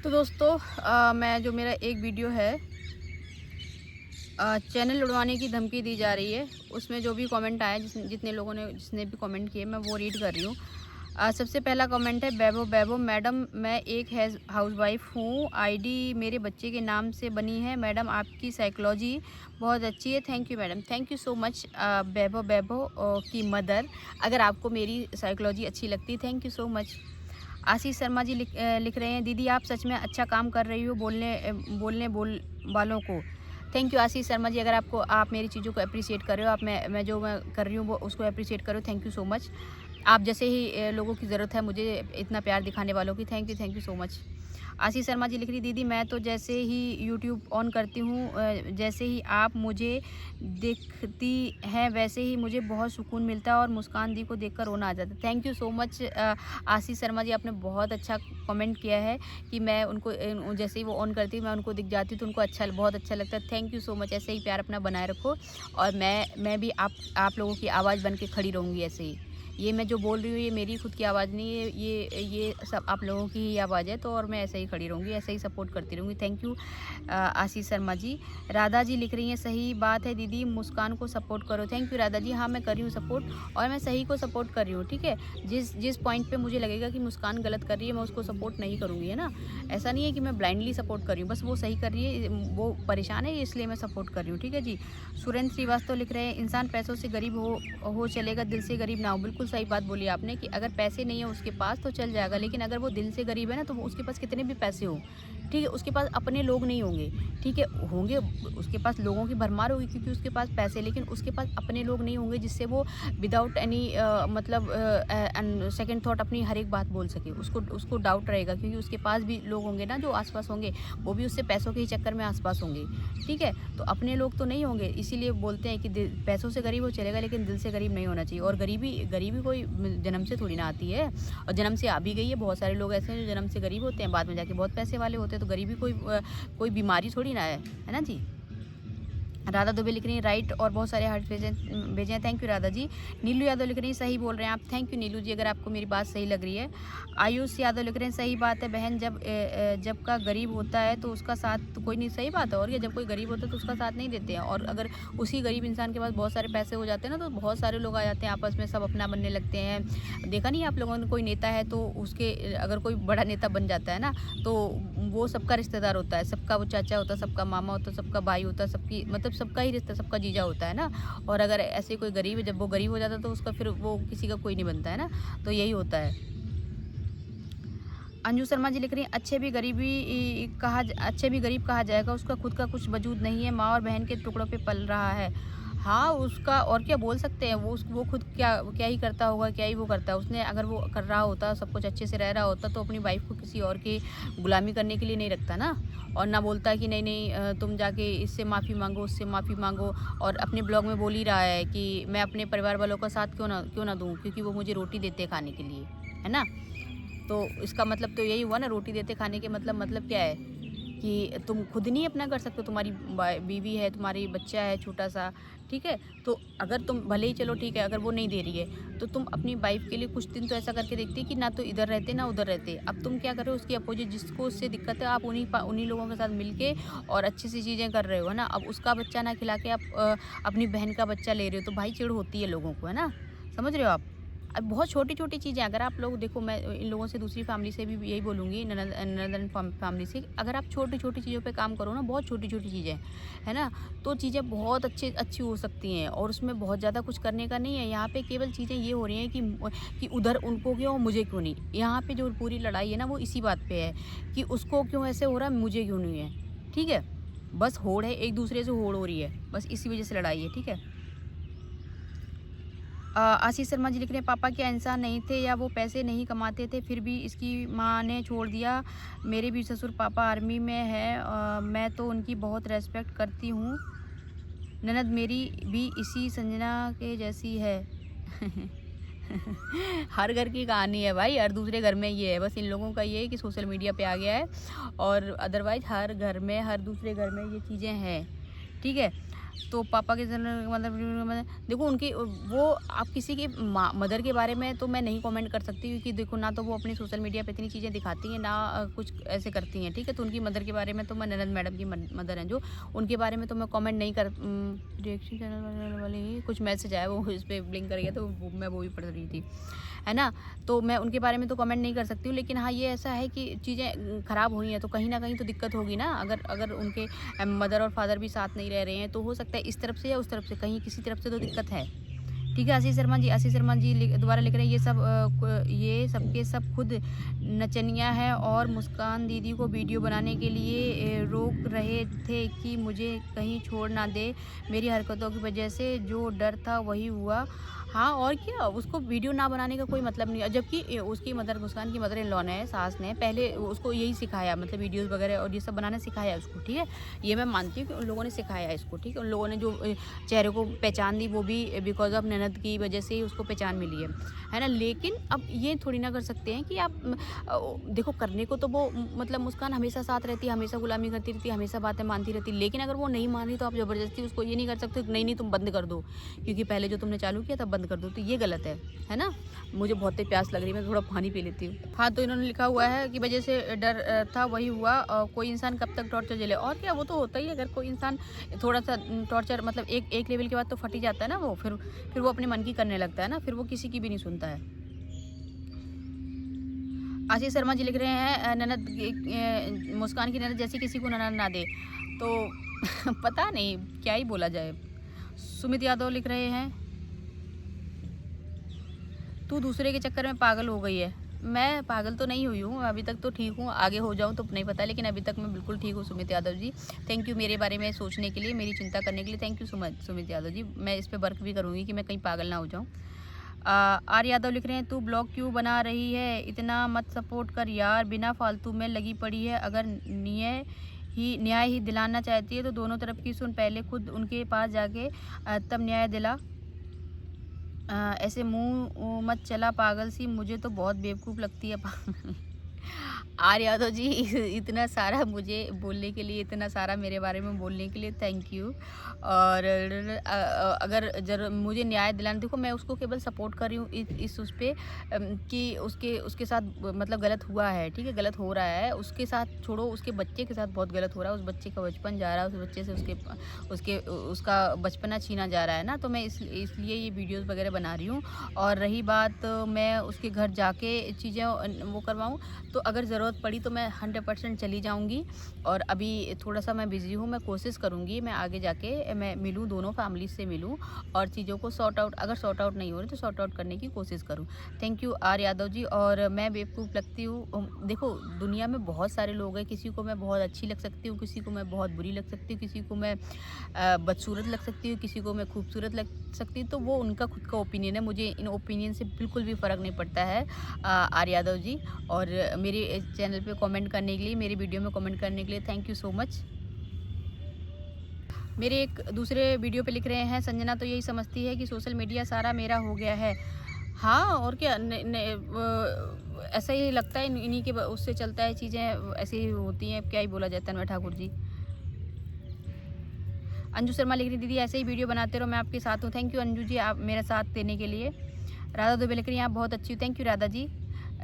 तो दोस्तों मैं जो मेरा एक वीडियो है चैनल उड़वाने की धमकी दी जा रही है, उसमें जो भी कमेंट आया जितने लोगों ने जिसने भी कमेंट किए मैं वो रीड कर रही हूँ। सबसे पहला कमेंट है बैभव बैभव मैडम, मैं एक हाउसवाइफ हूँ, आईडी मेरे बच्चे के नाम से बनी है। मैडम आपकी साइकोलॉजी बहुत अच्छी है। Thank you madam, thank you so much Baibhav Baibhav की मदर। अगर आपको मेरी साइकोलॉजी अच्छी लगती, thank you so much. Ashish Sharma ji लिख रहे हैं, दीदी आप सच में अच्छा काम कर रही हो बोल वालों को। थैंक यू आशीष शर्मा जी, अगर आप मेरी चीज़ों को अप्रिशिएट कर रहे हो, आप मैं जो मैं कर रही हूँ वो उसको अप्रिशिएट करो, थैंक यू सो मच। आप जैसे ही लोगों की ज़रूरत है मुझे इतना प्यार दिखाने वालों की, thank you so much. Ashish Sharma ji लिख रही, दीदी मैं तो जैसे ही यूट्यूब ऑन करती हूँ जैसे ही आप मुझे दिखती हैं वैसे ही मुझे बहुत सुकून मिलता है और मुस्कान दी को देखकर रोना आ जाता है। Thank you so much Ashish Sharma जी, आपने बहुत अच्छा कमेंट किया है कि मैं उनको जैसे ही वो ऑन करती हूँ मैं उनको दिख जाती हूँ तो उनको बहुत अच्छा लगता है। थैंक यू सो मच, ऐसे ही प्यार अपना बनाए रखो और मैं भी आप लोगों की आवाज़ बन के खड़ी रहूँगी ऐसे ही। ये मैं जो बोल रही हूँ ये मेरी खुद की आवाज़ नहीं है, ये सब आप लोगों की ही आवाज़ है, तो और मैं ऐसे ही खड़ी रहूँगी, ऐसे ही सपोर्ट करती रहूँगी। थैंक यू आशीष शर्मा जी। राधा जी लिख रही हैं, सही बात है दीदी, मुस्कान को सपोर्ट करो। थैंक यू राधा जी, हाँ मैं कर रही हूँ सपोर्ट और मैं सही को सपोर्ट कर रही हूँ, ठीक है। जिस पॉइंट पे मुझे लगेगा कि मुस्कान गलत कर रही है मैं उसको सपोर्ट नहीं करूँगी, है ना। ऐसा नहीं है कि मैं ब्लाइंडली सपोर्ट कर रही हूँ, बस वो सही कर रही है, वो परेशान है इसलिए मैं सपोर्ट कर रही हूँ, ठीक है जी। सुरेंद्र श्रीवास्तव लिख रहे हैं, इंसान पैसों से गरीब हो चलेगा, दिल से गरीब ना हो। बिल्कुल सही बात बोली आपने कि अगर पैसे नहीं है उसके पास तो चल जाएगा, लेकिन अगर वो दिल से गरीब है ना तो उसके पास कितने भी पैसे हो, ठीक है, उसके पास अपने लोग नहीं होंगे, ठीक है, होंगे उसके पास लोगों की भरमार होगी क्योंकि उसके पास पैसे, लेकिन उसके पास अपने लोग नहीं होंगे जिससे वो विदाउट एनी मतलब सेकंड थॉट अपनी हर एक बात बोल सके। उसको उसको डाउट रहेगा क्योंकि उसके पास भी लोग होंगे ना जो आसपास होंगे, वो भी उससे पैसों के ही चक्कर में आसपास होंगे, ठीक है। तो अपने लोग तो नहीं होंगे, इसीलिए बोलते हैं कि पैसों से गरीब हो चलेगा लेकिन दिल से गरीब नहीं होना चाहिए। और गरीबी गरीबी कोई जन्म से थोड़ी ना आती है, और जन्म से आ भी गई है। बहुत सारे लोग ऐसे हैं जो जन्म से गरीब होते हैं, बाद में जाके बहुत पैसे वाले होते हैं। तो गरीबी कोई बीमारी थोड़ी ना है ना जी। राधा दुबे लिख रही हैं, राइट, और बहुत सारे हार्ट भेजे हैं। थैंक यू राधा जी। नीलू यादव लिख रही हैं, सही बोल रहे हैं आप। थैंक यू नीलू जी, अगर आपको मेरी बात सही लग रही है। आयुष यादव लिख रहे हैं, सही बात है बहन, जब का गरीब होता है तो उसका साथ तो कोई नहीं। सही बात है, और ये जब कोई गरीब होता है तो उसका साथ नहीं देते हैं, और अगर उसी गरीब इंसान के पास बहुत सारे पैसे हो जाते हैं ना तो बहुत सारे लोग आ जाते हैं आपस में, सब अपना बनने लगते हैं। देखा नहीं आप लोगों ने, कोई नेता है तो उसके अगर कोई बड़ा नेता बन जाता है ना तो वो सबका रिश्तेदार होता है, सबका वो चाचा होता है, सबका मामा होता है, सबका भाई होता है, सबकी मतलब सबका ही रिश्ता, सबका जीजा होता है ना। और अगर ऐसे कोई गरीब है, जब वो गरीब हो जाता है तो उसका फिर वो किसी का कोई नहीं बनता है ना, तो यही होता है। अंजू शर्मा जी लिख रही हैं, अच्छे भी गरीब कहा जाएगा, उसका खुद का कुछ वजूद नहीं है, माँ और बहन के टुकड़ों पे पल रहा है। हाँ, उसका और क्या बोल सकते हैं, वो खुद क्या क्या ही करता होगा, क्या ही वो करता है। उसने अगर वो कर रहा होता, सब कुछ अच्छे से रह रहा होता तो अपनी वाइफ को किसी और की गुलामी करने के लिए नहीं रखता ना। और ना बोलता कि नहीं नहीं तुम जाके इससे माफ़ी मांगो, उससे माफ़ी मांगो। और अपने ब्लॉग में बोल ही रहा है कि मैं अपने परिवार वालों का साथ क्यों ना दूँ, क्योंकि वो मुझे रोटी देते हैं खाने के लिए, है ना। तो इसका मतलब तो यही हुआ ना, रोटी देते खाने के मतलब क्या है कि तुम खुद नहीं अपना कर सकते, तुम्हारी बीवी है, तुम्हारी बच्चा है छोटा सा, ठीक है। तो अगर तुम भले ही चलो ठीक है, अगर वो नहीं दे रही है तो तुम अपनी वाइफ के लिए कुछ दिन तो ऐसा करके देखती कि ना तो इधर रहते ना उधर रहते। अब तुम क्या कर रहे हो, उसकी अपोजिट, जिसको उससे दिक्कत है आप उन्हीं लोगों के साथ मिलके और अच्छी सी चीज़ें कर रहे हो, है ना। अब उसका बच्चा ना खिला के आप अपनी बहन का बच्चा ले रहे हो तो भाई चिढ़ होती है लोगों को, है ना। समझ रहे हो आप। अब बहुत छोटी-छोटी चीज़ें, अगर आप लोग देखो, मैं इन लोगों से, दूसरी फैमिली से भी यही बोलूँगी, ननद फैमिली से, अगर आप छोटी-छोटी चीज़ों पे काम करो ना, बहुत छोटी-छोटी चीज़ें, है ना, तो चीज़ें बहुत अच्छी हो सकती हैं और उसमें बहुत ज़्यादा कुछ करने का नहीं है। यहाँ पे केवल चीज़ें ये हो रही हैं कि उधर उनको क्यों और मुझे क्यों नहीं। यहाँ पे जो पूरी लड़ाई है ना वो इसी बात पे है कि उसको क्यों ऐसे हो रहा है, मुझे क्यों नहीं है, ठीक है। बस होड़ है, एक-दूसरे से होड़ हो रही है, बस इसी वज़ह से लड़ाई है, ठीक है। आशीष शर्मा जी लिख रहे हैं, पापा क्या इंसान नहीं थे या वो पैसे नहीं कमाते थे, फिर भी इसकी माँ ने छोड़ दिया। मेरे भी ससुर पापा आर्मी में है, मैं तो उनकी बहुत रेस्पेक्ट करती हूँ। ननद मेरी भी इसी संजना के जैसी है। हर घर की कहानी है भाई, हर दूसरे घर में ये है, बस इन लोगों का ये है कि सोशल मीडिया पे आ गया है, और अदरवाइज हर घर में, हर दूसरे घर में ये चीज़ें हैं, ठीक है। तो पापा के मतलब देखो उनकी वो आप किसी की मदर के बारे में तो मैं नहीं कमेंट कर सकती, क्योंकि देखो ना तो वो अपनी सोशल मीडिया पे इतनी चीज़ें दिखाती हैं, ना कुछ ऐसे करती हैं, ठीक है। तो उनकी मदर के बारे में तो मैं ननद मैडम की मदर हैं जो, उनके बारे में तो मैं कमेंट नहीं कर रिएक्शन चैनल वाले ही कुछ मैसेज आया वो इस पर ब्लिंक कर गया, तो मैं वो भी पढ़ रही थी, है ना। तो मैं उनके बारे में तो कमेंट नहीं कर सकती हूँ, लेकिन हाँ ये ऐसा है कि चीज़ें ख़राब हुई हैं तो कहीं ना कहीं तो दिक्कत होगी ना। अगर अगर उनके मदर और फादर भी साथ नहीं रह रहे हैं तो हो सकता है इस तरफ से या उस तरफ से, कहीं किसी तरफ से तो दिक्कत है, ठीक है। आशीष शर्मा जी दोबारा लिख रहे हैं, ये सबके सब खुद नचनिया है और मुस्कान दीदी को वीडियो बनाने के लिए रोक रहे थे कि मुझे कहीं छोड़ ना दे, मेरी हरकतों की वजह से जो डर था वही हुआ। हाँ और क्या, उसको वीडियो ना बनाने का कोई मतलब नहीं है, जबकि उसकी मदर, मुस्कान की मदर इन लॉ ने, सास ने पहले उसको यही सिखाया, मतलब वीडियोस वगैरह और ये सब बनाना सिखाया उसको, ठीक है। ये मैं मानती हूँ कि उन लोगों ने सिखाया इसको, ठीक है। उन लोगों ने जो चेहरे को पहचान दी वो भी बिकॉज ऑफ ननद की वजह से ही उसको पहचान मिली है ना। लेकिन अब ये थोड़ी ना कर सकते हैं कि आप देखो करने को तो वो मतलब मुस्कान हमेशा साथ रहती है, हमेशा गुलामी करती रहती है, हमेशा बातें मानती रहती है, लेकिन अगर वो नहीं मान रही तो आप ज़बरदस्ती उसको ये नहीं कर सकते नहीं तुम बंद कर दो, क्योंकि पहले जो तुमने चालू किया था बंद कर दो, तो ये गलत है ना। मुझे बहुत तेज प्यास लग रही है, मैं थोड़ा पानी पी लेती हूँ। हाँ तो इन्होंने लिखा हुआ है कि वजह से डर था वही हुआ, कोई इंसान कब तक टॉर्चर झेले, और क्या, वो तो होता ही है। अगर कोई इंसान थोड़ा सा टॉर्चर मतलब एक लेवल के बाद तो फट ही जाता है ना वो, फिर वो अपने मन की करने लगता है ना, फिर वो किसी की भी नहीं सुनता है। आशीष शर्मा जी लिख रहे हैं ननद मुस्कान की ननद जैसी किसी को ननद ना दे, तो पता नहीं क्या ही बोला जाए। सुमित यादव लिख रहे हैं तू दूसरे के चक्कर में पागल हो गई है। मैं पागल तो नहीं हुई हूँ, अभी तक तो ठीक हूँ, आगे हो जाऊँ तो नहीं पता, लेकिन अभी तक मैं बिल्कुल ठीक हूँ। सुमित यादव जी थैंक यू मेरे बारे में सोचने के लिए, मेरी चिंता करने के लिए, thank you so much Sumit Yadav ji. मैं इस पर वर्क भी करूँगी कि मैं कहीं पागल ना हो जाऊँ। आर यादव लिख रहे हैं तू ब्लॉग क्यों बना रही है, इतना मत सपोर्ट कर यार, बिना फालतू में लगी पड़ी है। अगर न्याय ही दिलाना चाहती है तो दोनों तरफ की सुन, पहले खुद उनके पास जाके तब न्याय दिला। ऐसे मुंह मत चला पागल सी, मुझे तो बहुत बेवकूफ़ लगती है। आर यादव जी इतना सारा मुझे बोलने के लिए, इतना सारा मेरे बारे में बोलने के लिए थैंक यू। और अगर मुझे न्याय दिलाना, देखो मैं उसको केवल सपोर्ट कर रही हूँ इस उस पे कि उसके साथ मतलब गलत हुआ है, ठीक है, गलत हो रहा है, उसके साथ छोड़ो, उसके बच्चे के साथ बहुत गलत हो रहा है, उस बच्चे का बचपन जा रहा है, उस बच्चे से उसका बचपना छीना जा रहा है ना। तो मैं इसलिए ये वीडियोस वगैरह बना रही हूँ। और रही बात मैं उसके घर जाके चीज़ें वो करवाऊँ, तो अगर ज़रूरत पड़ी तो मैं 100% चली जाऊंगी। और अभी थोड़ा सा मैं बिज़ी हूँ, मैं कोशिश करूँगी मैं आगे जाके मैं मिलूँ, दोनों फैमिली से मिलूँ और चीज़ों को सॉर्ट आउट, अगर सॉर्ट आउट नहीं हो रही तो सॉर्ट आउट करने की कोशिश करूँ। Thank you are Yadav ji. और मैं बेवकूफ़ लगती हूँ, देखो दुनिया में बहुत सारे लोग हैं, किसी को मैं बहुत अच्छी लग सकती हूँ, किसी को मैं बहुत बुरी लग सकती हूँ, किसी को मैं बदसूरत लग सकती हूँ, किसी को मैं खूबसूरत लग सकती हूँ, तो वो उनका खुद का ओपिनियन है, मुझे इन ओपिनियन से बिल्कुल भी फ़र्क नहीं पड़ता है आर यादव जी। और मेरे चैनल पे कमेंट करने के लिए, मेरी वीडियो में कमेंट करने के लिए थैंक यू सो मच। मेरे एक दूसरे वीडियो पे लिख रहे हैं संजना तो यही समझती है कि सोशल मीडिया सारा मेरा हो गया है। हाँ और क्या, ऐसा ही लगता है, इन्हीं के उससे चलता है, चीज़ें ऐसी ही होती हैं, क्या ही बोला जाता है तन्मय ठाकुर जी। अंजू शर्मा लिख रही दीदी ऐसे ही वीडियो बनाते रहो, मैं आपके साथ हूँ। थैंक यू अंजू जी, आप मेरा साथ देने के लिए। राधा दुबे लिख रही हैं आप बहुत अच्छी हो, थैंक यू राधा जी।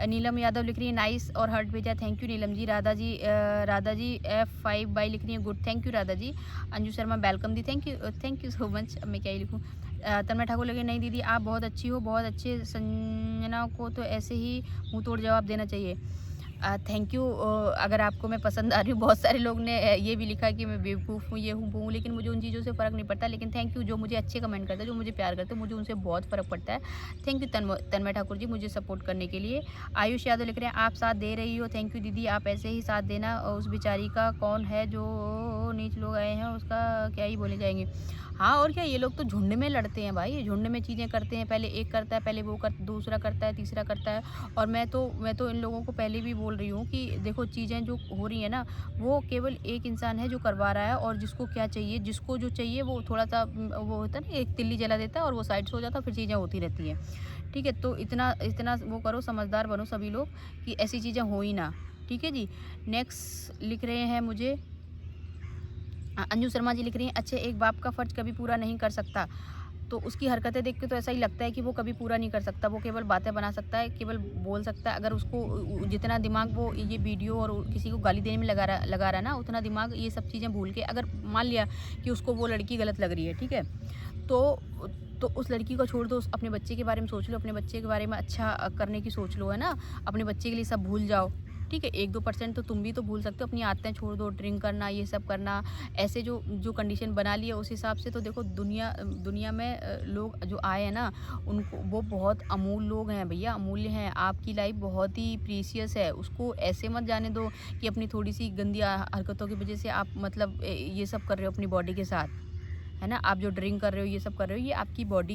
नीलम यादव लिख रही है नाइस और हर्ट भेजा, thank you Neelam ji. Radha ji F5 bye लिख रही है good, thank you Radha ji. Anju Sharma welcome दी, थैंक यू सो मच। अब मैं क्या ही लिखूँ। तन्मय ठाकुर लगे नहीं दीदी आप बहुत अच्छी हो, बहुत अच्छे, संजना को तो ऐसे ही मुँह तोड़ जवाब देना चाहिए। Thank you. अगर आपको मैं पसंद आ रही हूँ, बहुत सारे लोग ने ये भी लिखा कि मैं बेवकूफ़ हूँ, ये हूँ वो हूँ, लेकिन मुझे उन चीज़ों से फ़र्क नहीं पड़ता। लेकिन थैंक यू जो मुझे अच्छे कमेंट करते हैं, जो मुझे प्यार करते हैं, मुझे उनसे बहुत फ़र्क पड़ता है। थैंक यू तन्मय ठाकुर जी मुझे सपोर्ट करने के लिए। आयुष यादव लिख रहे हैं आप साथ दे रही हो, थैंक यू दीदी, आप ऐसे ही साथ देना। उस बेचारी का कौन है जो नीच लोग आए हैं, उसका क्या ही बोले जाएंगे। हाँ और क्या, ये लोग तो झुंड में लड़ते हैं भाई, झुंड में चीज़ें करते हैं, पहले एक करता है, पहले वो दूसरा करता है, तीसरा करता है। और मैं तो इन लोगों को पहले भी बोल रही हूँ कि देखो चीज़ें जो हो रही है ना, वो केवल एक इंसान है जो करवा रहा है, और जिसको क्या चाहिए, जिसको जो चाहिए वो थोड़ा सा वो होता है ना, एक तिल्ली जला देता है और वो साइड से हो जाता है, फिर चीज़ें होती रहती हैं, ठीक है। तो इतना इतना वो करो, समझदार बनो सभी लोग कि ऐसी चीज़ें हो ही ना, ठीक है जी। नेक्स्ट लिख रहे हैं मुझे अंजू शर्मा जी लिख रही हैं, अच्छे एक बाप का फ़र्ज़ कभी पूरा नहीं कर सकता। तो उसकी हरकतें देख के तो ऐसा ही लगता है कि वो कभी पूरा नहीं कर सकता, वो केवल बातें बना सकता है, केवल बोल सकता है। अगर उसको जितना दिमाग वो ये वीडियो और किसी को गाली देने में लगा रहा है ना, उतना दिमाग ये सब चीज़ें भूल के अगर मान लिया कि उसको वो लड़की गलत लग रही है, ठीक है? तो उस लड़की को छोड़ दो, अपने बच्चे के बारे में सोच लो, अपने बच्चे के बारे में अच्छा करने की सोच लो, है ना? अपने बच्चे के लिए सब भूल जाओ, ठीक है? 1-2% तो तुम भी तो भूल सकते हो, अपनी आदतें छोड़ दो, ड्रिंक करना, ये सब करना, ऐसे जो कंडीशन बना ली है उस हिसाब से तो देखो दुनिया में लोग जो आए हैं ना, उनको वो बहुत अमूल्य लोग हैं भैया, अमूल्य हैं। आपकी लाइफ बहुत ही प्रीशियस है, उसको ऐसे मत जाने दो कि अपनी थोड़ी-सी गंदी हरकतों की वजह से आप मतलब ये सब कर रहे हो अपनी बॉडी के साथ। है ना? आप जो ड्रिंक कर रहे हो, ये सब कर रहे हो, ये आपकी बॉडी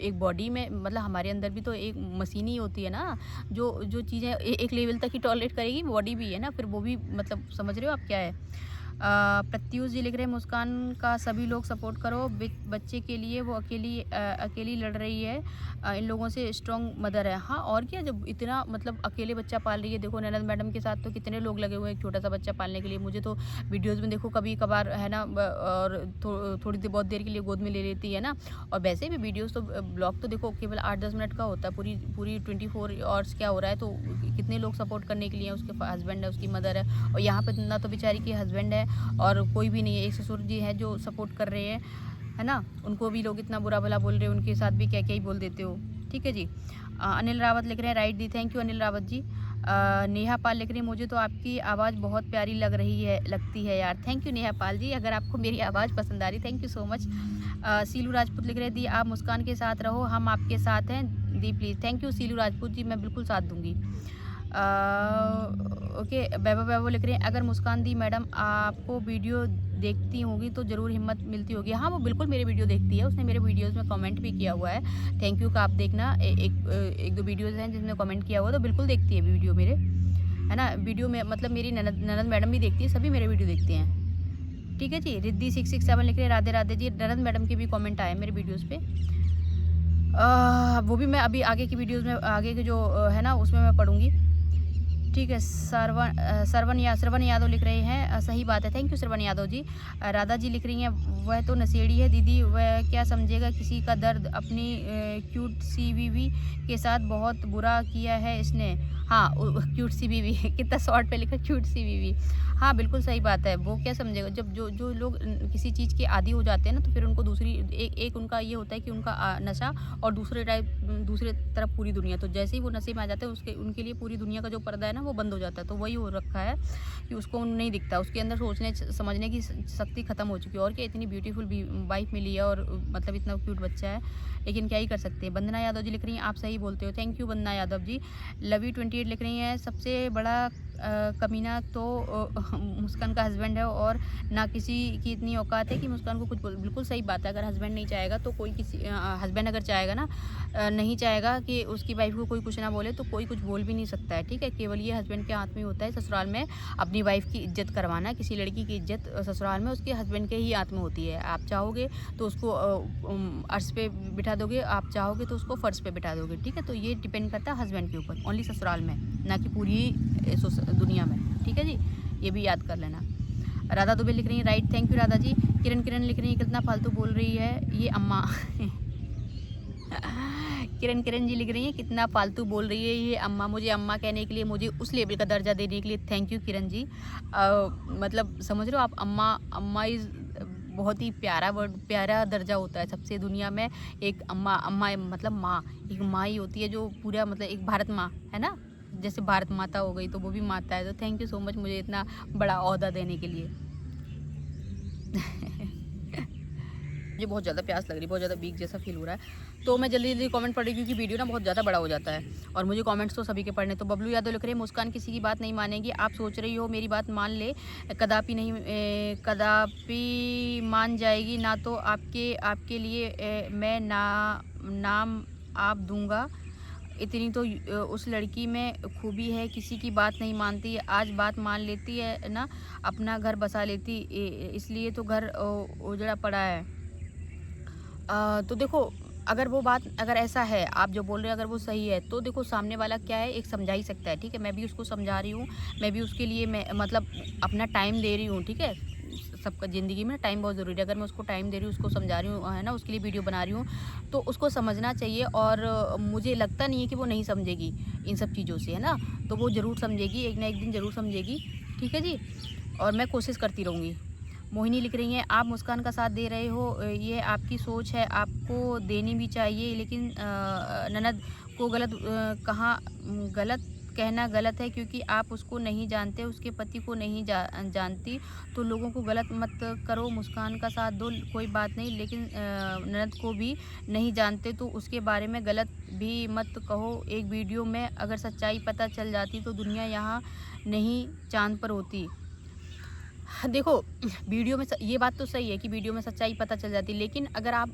एक बॉडी में मतलब हमारे अंदर भी तो एक मशीन ही होती है ना, जो चीज़ें एक लेवल तक ही टॉलरेट करेगी, बॉडी भी है ना, फिर वो भी मतलब समझ रहे हो आप क्या है? प्रत्यूष जी लिख रहे हैं, मुस्कान का सभी लोग सपोर्ट करो, बच्चे के लिए वो अकेली लड़ रही है, इन लोगों से स्ट्रॉन्ग मदर है। हाँ, और क्या, जब इतना मतलब अकेले बच्चा पाल रही है, देखो ननद मैडम के साथ तो कितने लोग लगे हुए हैं एक छोटा सा बच्चा पालने के लिए। मुझे तो वीडियोज़ में देखो कभी कभार है ना, और थोड़ी देर बहुत देर के लिए गोद में ले लेती है ना। और वैसे भी वीडियोज़ तो ब्लॉग तो देखो केवल 8-10 मिनट का होता है, पूरी 24 आवर्स क्या हो रहा है, तो कितने लोग सपोर्ट करने के लिए हैं, उसके हस्बैंड है, उसकी मदर है, और यहाँ पे ना तो बेचारी की हस्बैंड है और कोई भी नहीं है, एक ससुर जी हैं जो सपोर्ट कर रहे हैं, है ना? उनको भी लोग इतना बुरा भला बोल रहे हैं, उनके साथ भी क्या-क्या ही बोल देते हो, ठीक है जी। अनिल रावत लिख रहे हैं, राइट दी, थैंक यू अनिल रावत जी। नेहा पाल लिख रही है, मुझे तो आपकी आवाज़ बहुत प्यारी लगती है यार। थैंक यू नेहा पाल जी, अगर आपको मेरी आवाज़ पसंद आ रही, thank you so much. Seelu Rajput लिख रहे हैं, दी आप मुस्कान के साथ रहो, हम आपके साथ हैं दी please. Thank you Silu Rajput ji, मैं बिल्कुल साथ दूँगी। ओके, वैभव लिख रहे हैं, अगर मुस्कान दी मैडम आपको वीडियो देखती होंगी तो ज़रूर हिम्मत मिलती होगी। हाँ, वो बिल्कुल मेरे वीडियो देखती है, उसने मेरे वीडियोज़ में कमेंट भी किया हुआ है। थैंक यू का आप देखना, एक दो वीडियोज़ हैं जिसमें कमेंट किया हुआ है, तो बिल्कुल देखती है वीडियो मेरे, है ना? वीडियो में मतलब मेरी ननद मैडम भी देखती है, सभी मेरे वीडियो देखते हैं, ठीक है जी। रिद्धि 667 लिख रहे हैं, राधे राधे जी, ननद मैडम के भी कमेंट आए मेरे वीडियोज़ पे। वो भी मैं अभी आगे की वीडियोज़ में आगे के जो है ना उसमें मैं पढ़ूँगी, ठीक है। श्रवण यादव लिख रहे हैं, सही बात है, थैंक यू श्रवण यादव जी। राधा जी लिख रही हैं, वह तो नशेड़ी है दीदी, वह क्या समझेगा किसी का दर्द, अपनी क्यूट सी बीवी के साथ बहुत बुरा किया है इसने। हाँ, क्यूट सी बीवी कितना शॉर्ट पे लिखा, क्यूट सी बीवी। हाँ, बिल्कुल सही बात है, वो क्या समझेगा, जब जो लोग किसी चीज़ के आदी हो जाते हैं ना, तो फिर उनको दूसरी एक उनका ये होता है कि उनका नशा, और दूसरे तरफ पूरी दुनिया। तो जैसे ही वो नशे में आ जाते हैं, उनके लिए पूरी दुनिया का जो पर्दा है ना वो बंद हो जाता है। तो वही हो रखा है कि उसको नहीं दिखता, उसके अंदर सोचने समझने की शक्ति खत्म हो चुकी है। और क्या, इतनी ब्यूटीफुल वाइफ मिली है, और मतलब इतना क्यूट बच्चा है, लेकिन क्या ही कर सकते हैं। वंदना यादव जी लिख रही हैं, आप सही बोलते हो, थैंक यू वंदना यादव जी। लवी 28 लिख रही हैं, सबसे बड़ा कमीना तो मुस्कान का हस्बैंड है, और ना किसी की इतनी औकात है कि मुस्कान को कुछ बोल। बिल्कुल सही बात है, अगर हस्बैंड नहीं चाहेगा तो कोई किसी हस्बैंड अगर चाहेगा ना, नहीं चाहेगा कि उसकी वाइफ को कोई कुछ ना बोले, तो कोई कुछ बोल भी नहीं सकता है, ठीक है। केवल ये हस्बैंड के हाथ में होता है ससुराल में अपनी वाइफ की इज्जत करवाना। किसी लड़की की इज्जत ससुराल में उसके हस्बैंड के ही हाथ में होती है। आप चाहोगे तो उसको अर्श पे बिठा दोगे, आप चाहोगे तो उसको फर्श पे बिठा दोगे, ठीक है। तो ये डिपेंड करता है हस्बैंड के ऊपर, ओनली ससुराल में, ना कि पूरी दुनिया में, ठीक है जी, ये भी याद कर लेना। राधा दुबे लिख रही है, राइट, थैंक यू राधा जी। किरण लिख रही है, कितना फालतू बोल रही है ये अम्मा। किरण जी लिख रही है, कितना फालतू बोल रही है ये अम्मा। मुझे अम्मा कहने के लिए, मुझे उस लेवल का दर्जा देने के लिए थैंक यू किरण जी। मतलब समझ रहे हो आप, अम्मा इज़ बहुत ही प्यारा वर्ड, प्यारा दर्जा होता है सबसे दुनिया में। एक अम्मा मतलब माँ, एक माँ ही होती है जो पूरा मतलब एक भारत माँ है ना, जैसे भारत माता हो गई, तो वो भी माता है। तो थैंक यू सो मच मुझे इतना बड़ा ओहदा देने के लिए। मुझे बहुत ज़्यादा प्यास लग रही है, बहुत ज़्यादा वीक जैसा फील हो रहा है, तो मैं जल्दी कमेंट पढ़ रही हूँ, क्योंकि वीडियो ना बहुत ज़्यादा बड़ा हो जाता है और मुझे कमेंट्स तो सभी के पढ़ने। तो बबलू यादव लिख रहे हैं, मुस्कान किसी की बात नहीं मानेगी, आप सोच रही हो मेरी बात मान ले, कदापि मान जाएगी ना। तो आपके लिए मैं नाम आप दूंगा। इतनी तो उस लड़की में खूबी है, किसी की बात नहीं मानती, आज बात मान लेती है ना, अपना घर बसा लेती, इसलिए तो घर उजड़ा पड़ा है। तो देखो, अगर वो बात अगर ऐसा है, आप जो बोल रहे हैं अगर वो सही है, तो देखो सामने वाला क्या है, एक समझा ही सकता है, ठीक है। मैं भी उसको समझा रही हूँ, मैं भी उसके लिए मैं मतलब अपना टाइम दे रही हूँ, ठीक है। सबका ज़िंदगी में टाइम बहुत ज़रूरी है। अगर मैं उसको टाइम दे रही हूँ, उसको समझा रही हूँ, है ना, उसके लिए वीडियो बना रही हूँ, तो उसको समझना चाहिए। और मुझे लगता नहीं है कि वो नहीं समझेगी इन सब चीज़ों से, है ना। तो वो ज़रूर समझेगी, एक ना एक दिन ज़रूर समझेगी। ठीक है जी, और मैं कोशिश करती रहूँगी। मोहिनी लिख रही हैं, आप मुस्कान का साथ दे रहे हो, ये आपकी सोच है, आपको देनी भी चाहिए, लेकिन ननद को गलत कहना गलत है, क्योंकि आप उसको नहीं जानते, उसके पति को नहीं जानती, तो लोगों को गलत मत करो। मुस्कान का साथ दो, कोई बात नहीं, लेकिन ननद को भी नहीं जानते तो उसके बारे में गलत भी मत कहो। एक वीडियो में अगर सच्चाई पता चल जाती तो दुनिया यहाँ नहीं चाँद पर होती। देखो, वीडियो में ये बात तो सही है कि वीडियो में सच्चाई पता चल जाती है, लेकिन अगर आप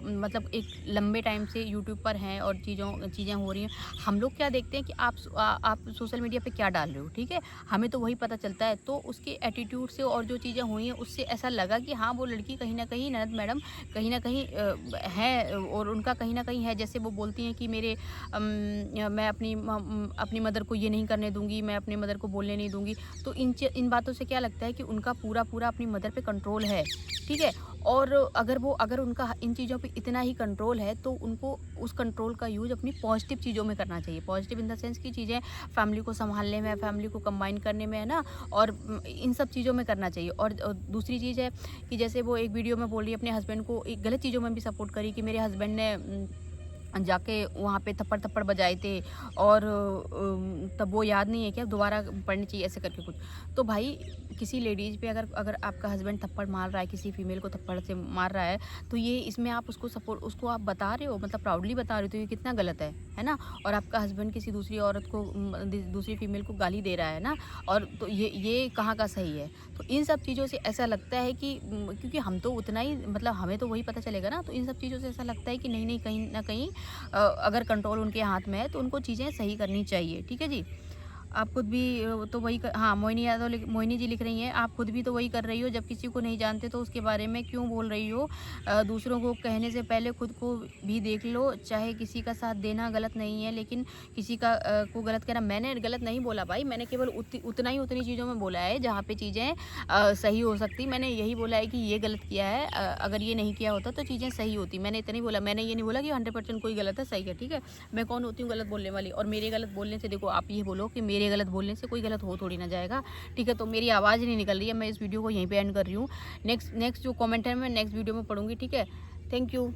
मतलब एक लंबे टाइम से यूट्यूब पर हैं और चीज़ें हो रही हैं, हम लोग क्या देखते हैं कि आप सोशल मीडिया पे क्या डाल रहे हो, ठीक है? हमें तो वही पता चलता है। तो उसके एटीट्यूड से और जो चीज़ें हुई हैं, उससे ऐसा लगा कि हाँ, वो लड़की कहीं न कहीं, ननद मैडम कहीं न कहीं है, और उनका कहीं न कहीं है। जैसे वो बोलती हैं कि मैं अपनी मदर को ये नहीं करने दूँगी, मैं अपनी मदर को बोलने नहीं दूँगी। तो इन बातों से क्या लगता है कि उनका पूरा अपनी मदर पे कंट्रोल है, ठीक है? और अगर उनका इन चीज़ों पे इतना ही कंट्रोल है, तो उनको उस कंट्रोल का यूज़ अपनी पॉजिटिव चीज़ों में करना चाहिए। पॉजिटिव इन द सेंस की चीज़ें फैमिली को सँभालने में, फैमिली को कंबाइन करने में, है ना? और इन सब चीज़ों में करना चाहिए। और दूसरी चीज़ है कि जैसे वो एक वीडियो में बोल रही है अपने हस्बैंड को, एक गलत चीज़ों में भी सपोर्ट करी कि मेरे हस्बैंड ने जाके वहाँ पे थप्पड़ बजाए थे, और तब वो याद नहीं है क्या, दोबारा पढ़नी चाहिए, ऐसे करके कुछ। तो भाई, किसी लेडीज़ पे अगर आपका हस्बैंड थप्पड़ मार रहा है, किसी फीमेल को थप्पड़ से मार रहा है, तो ये इसमें आप उसको आप बता रहे हो, मतलब प्राउडली बता रहे हो, तो ये कितना गलत है ना? और आपका हस्बैंड किसी दूसरी औरत को, दूसरी फीमेल को गाली दे रहा है ना, और तो ये कहाँ का सही है? तो इन सब चीज़ों से ऐसा लगता है कि क्योंकि हम तो उतना ही, मतलब हमें तो वही पता चलेगा ना, तो इन सब चीज़ों से ऐसा लगता है कि नहीं, कहीं न कहीं अगर कंट्रोल उनके हाथ में है, तो उनको चीज़ें सही करनी चाहिए। ठीक है जी? आप खुद भी तो वही हाँ, मोहिनी जी लिख रही हैं, आप खुद भी तो वही कर रही हो, जब किसी को नहीं जानते तो उसके बारे में क्यों बोल रही हो? दूसरों को कहने से पहले खुद को भी देख लो। चाहे किसी का साथ देना गलत नहीं है, लेकिन किसी का को गलत कहना, मैंने गलत नहीं बोला भाई, मैंने केवल उतनी चीज़ों में बोला है जहाँ पे चीज़ें सही हो सकती। मैंने यही बोला है कि ये गलत किया है, अगर ये नहीं किया होता तो चीज़ें सही होती। मैंने इतना ही बोला, मैंने ये नहीं बोला कि 100% कोई गलत है, सही है, ठीक है? मैं कौन होती हूँ गलत बोलने वाली? और मेरे गलत बोलने से, देखो, आप ये बोलो कि मेरे गलत बोलने से कोई गलत हो थोड़ी ना जाएगा, ठीक है? तो मेरी आवाज़ नहीं निकल रही है, मैं इस वीडियो को यहीं पे एंड कर रही हूँ। नेक्स्ट जो कमेंट है मैं नेक्स्ट वीडियो में पढ़ूँगी, ठीक है? Thank you.